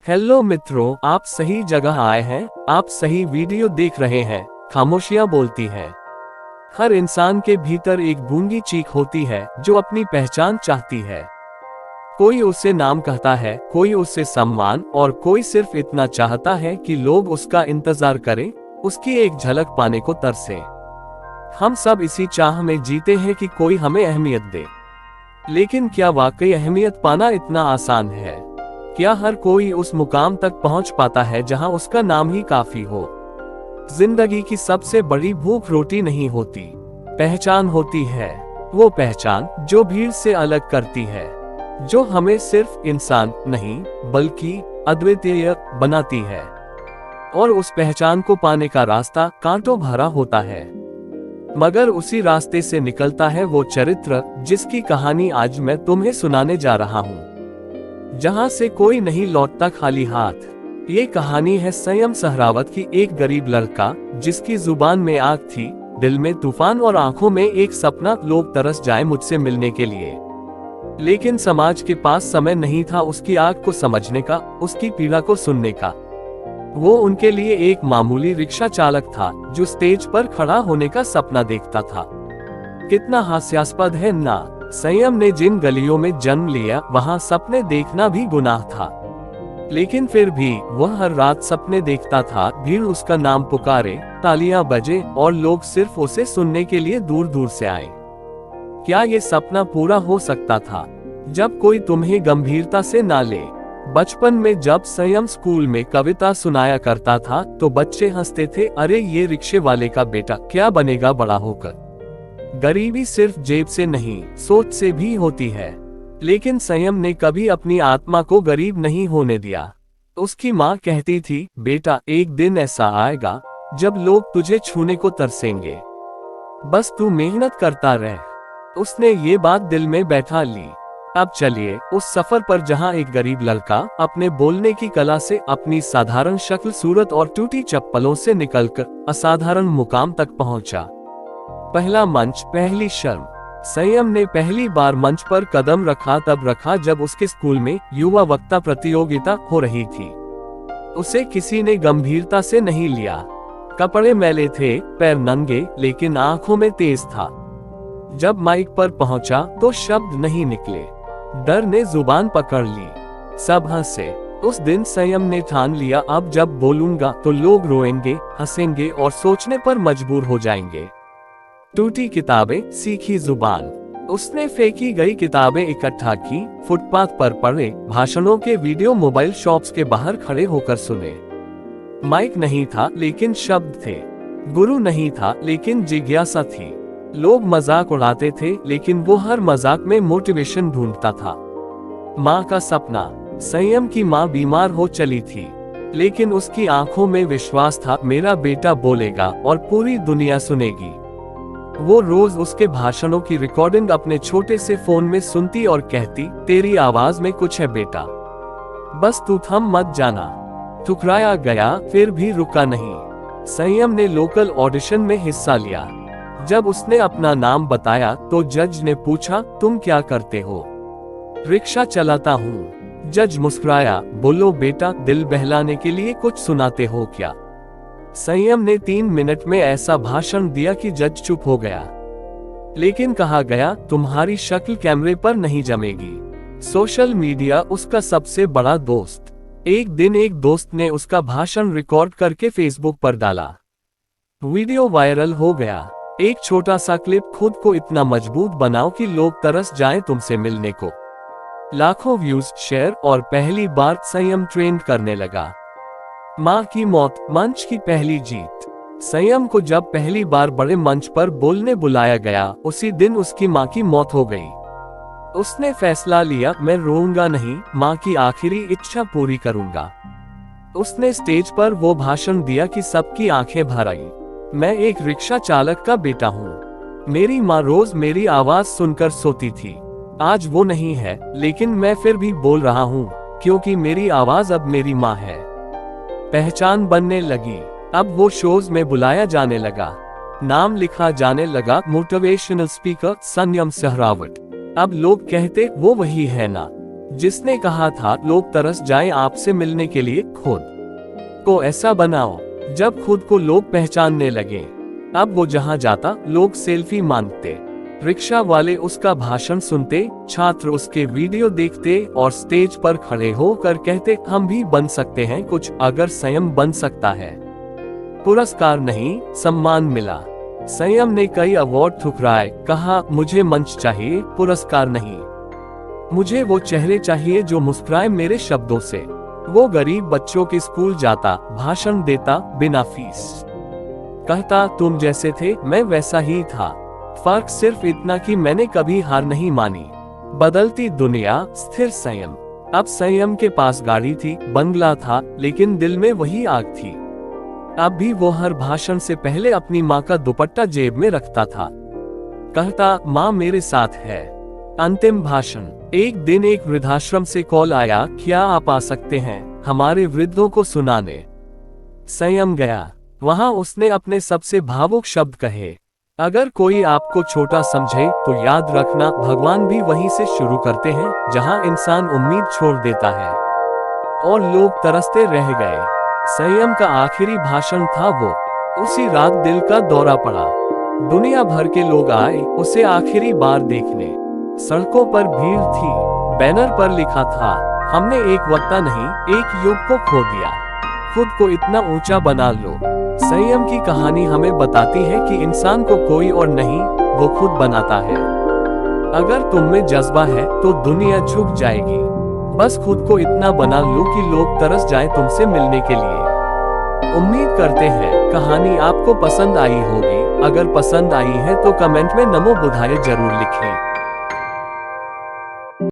Hello मित्रों, आप सही जगह आए हैं। आप सही वीडियो देख रहे हैं। खामोशियां बोलती हैं। हर इंसान के भीतर एक गूंगी चीख होती है जो अपनी पहचान चाहती है। कोई उसे नाम कहता है, कोई उसे सम्मान, और कोई सिर्फ इतना चाहता है कि लोग उसका इंतजार करें, उसकी एक झलक पाने को तरसे। हम सब इसी चाह में जीते हैं कि कोई हमें अहमियत दे। लेकिन क्या वाकई अहमियत पाना इतना आसान है? क्या हर कोई उस मुकाम तक पहुंच पाता है जहां उसका नाम ही काफी हो? जिंदगी की सबसे बड़ी भूख रोटी नहीं होती, पहचान होती है। वो पहचान जो भीड़ से अलग करती है, जो हमें सिर्फ इंसान नहीं बल्कि अद्वितीय बनाती है। और उस पहचान को पाने का रास्ता कांटों भरा होता है, मगर उसी रास्ते से निकलता है वो चरित्र जिसकी कहानी आज मैं तुम्हें सुनाने जा रहा हूँ। जहां से कोई नहीं लौटता खाली हाथ। ये कहानी है संयम सहरावत की, एक गरीब लड़का जिसकी जुबान में आग थी, दिल में तूफान और आंखों में एक सपना, लोग तरस जाए मुझसे मिलने के लिए। लेकिन समाज के पास समय नहीं था उसकी आग को समझने का, उसकी पीड़ा को सुनने का। वो उनके लिए एक मामूली रिक्शा चालक था जो स्टेज पर खड़ा होने का सपना देखता था। कितना हास्यास्पद है ना। संयम ने जिन गलियों में जन्म लिया वहां सपने देखना भी गुनाह था, लेकिन फिर भी वह हर रात सपने देखता था। भीड़ उसका नाम पुकारे, तालियां बजे और लोग सिर्फ उसे सुनने के लिए दूर दूर से आए। क्या ये सपना पूरा हो सकता था जब कोई तुम्हें गंभीरता से ना ले? बचपन में जब संयम स्कूल में कविता सुनाया करता था तो बच्चे हंसते थे, अरे ये रिक्शे वाले का बेटा क्या बनेगा बड़ा होकर। गरीबी सिर्फ जेब से नहीं, सोच से भी होती है। लेकिन संयम ने कभी अपनी आत्मा को गरीब नहीं होने दिया। उसकी माँ कहती थी, बेटा एक दिन ऐसा आएगा जब लोग तुझे छूने को तरसेंगे, बस तू मेहनत करता रह। उसने ये बात दिल में बैठा ली। अब चलिए उस सफर पर जहाँ एक गरीब लड़का अपने बोलने की कला से, अपनी साधारण शक्ल सूरत और टूटी चप्पलों से निकलकर असाधारण मुकाम तक पहुँचा। पहला मंच, पहली शर्म। संयम ने पहली बार मंच पर कदम रखा तब रखा जब उसके स्कूल में युवा वक्ता प्रतियोगिता हो रही थी। उसे किसी ने गंभीरता से नहीं लिया। कपड़े मैले थे, पैर नंगे, लेकिन आंखों में तेज था। जब माइक पर पहुंचा तो शब्द नहीं निकले, डर ने जुबान पकड़ ली। सब हंसे। उस दिन संयम ने ठान लिया, अब जब बोलूंगा तो लोग रोएंगे, हंसेंगे और सोचने पर मजबूर हो जाएंगे। टूटी किताबें, सीखी जुबान। उसने फेंकी गई किताबें इकट्ठा की, फुटपाथ पर पढ़े, भाषणों के वीडियो मोबाइल शॉप्स के बाहर खड़े होकर सुने। माइक नहीं था लेकिन शब्द थे, गुरु नहीं था लेकिन जिज्ञासा थी। लोग मजाक उड़ाते थे लेकिन वो हर मजाक में मोटिवेशन ढूंढता था। माँ का सपना। संयम की माँ बीमार हो चली थी, लेकिन उसकी आंखों में विश्वास था, मेरा बेटा बोलेगा और पूरी दुनिया सुनेगी। वो रोज उसके भाषणों की रिकॉर्डिंग अपने छोटे से फोन में सुनती और कहती, तेरी आवाज में कुछ है बेटा, बस तू थम मत जाना। ठुकराया गया फिर भी रुका नहीं। संयम ने लोकल ऑडिशन में हिस्सा लिया। जब उसने अपना नाम बताया तो जज ने पूछा, तुम क्या करते हो? रिक्शा चलाता हूँ। जज मुस्कुराया, बोलो बेटा, दिल बहलाने के लिए कुछ सुनाते हो क्या? संयम ने 3 मिनट में ऐसा भाषण दिया कि जज चुप हो गया। लेकिन कहा गया, तुम्हारी शक्ल कैमरे पर नहीं जमेगी। सोशल मीडिया उसका सबसे बड़ा दोस्त। एक दिन एक दोस्त ने उसका भाषण रिकॉर्ड करके फेसबुक पर डाला। वीडियो वायरल हो गया। एक छोटा सा क्लिप, खुद को इतना मजबूत बनाओ कि लोग तरस जाएं तुमसे मिलने को। लाखों व्यूज, शेयर, और पहली बार संयम ट्रेंड करने लगा। माँ की मौत, मंच की पहली जीत। संयम को जब पहली बार बड़े मंच पर बोलने बुलाया गया, उसी दिन उसकी माँ की मौत हो गई। उसने फैसला लिया, मैं रोऊंगा नहीं, माँ की आखिरी इच्छा पूरी करूंगा। उसने स्टेज पर वो भाषण दिया कि सबकी आंखें भर आई। मैं एक रिक्शा चालक का बेटा हूँ। मेरी माँ रोज मेरी आवाज सुनकर सोती थी। आज वो नहीं है, लेकिन मैं फिर भी बोल रहा हूँ क्योंकि मेरी आवाज अब मेरी माँ है। पहचान बनने लगी। अब वो शोज में बुलाया जाने लगा, नाम लिखा जाने लगा, मोटिवेशनल स्पीकर संयम सहरावत। अब लोग कहते, वो वही है ना जिसने कहा था लोग तरस जाएं आपसे मिलने के लिए, खुद को ऐसा बनाओ जब खुद को लोग पहचानने लगे। अब वो जहां जाता लोग सेल्फी मांगते, रिक्शा वाले उसका भाषण सुनते, छात्र उसके वीडियो देखते और स्टेज पर खड़े होकर कहते हम भी बन सकते हैं कुछ अगर संयम बन सकता है। पुरस्कार नहीं, सम्मान मिला। संयम ने कई अवार्ड ठुकराए, कहा मुझे मंच चाहिए, पुरस्कार नहीं। मुझे वो चेहरे चाहिए जो मुस्कुराए मेरे शब्दों से। वो गरीब बच्चों के स्कूल जाता, भाषण देता बिना फीस, कहता तुम जैसे थे मैं वैसा ही था, फर्क सिर्फ इतना कि मैंने कभी हार नहीं मानी। बदलती दुनिया, स्थिर संयम। अब संयम के पास गाड़ी थी, बंगला था, लेकिन दिल में वही आग थी। अब भी वो हर भाषण से पहले अपनी माँ का दुपट्टा जेब में रखता था, कहता माँ मेरे साथ है। अंतिम भाषण। एक दिन एक वृद्धाश्रम से कॉल आया, क्या आप आ सकते हैं हमारे वृद्धों को सुनाने। संयम गया। वहां उसने अपने सबसे भावुक शब्द कहे, अगर कोई आपको छोटा समझे तो याद रखना भगवान भी वहीं से शुरू करते हैं जहां इंसान उम्मीद छोड़ देता है। और लोग तरसते रह गए। संयम का आखिरी भाषण था वो। उसी रात दिल का दौरा पड़ा। दुनिया भर के लोग आए उसे आखिरी बार देखने। सड़कों पर भीड़ थी, बैनर पर लिखा था हमने एक वक्ता नहीं एक युग को खो दिया, खुद को इतना ऊंचा बना लो। संयम की कहानी हमें बताती है कि इंसान को कोई और नहीं, वो खुद बनाता है। अगर तुम में जज्बा है तो दुनिया झुक जाएगी। बस खुद को इतना बना लो कि लोग तरस जाएं तुमसे मिलने के लिए। उम्मीद करते हैं कहानी आपको पसंद आई होगी। अगर पसंद आई है तो कमेंट में नमो बुधाय जरूर लिखें।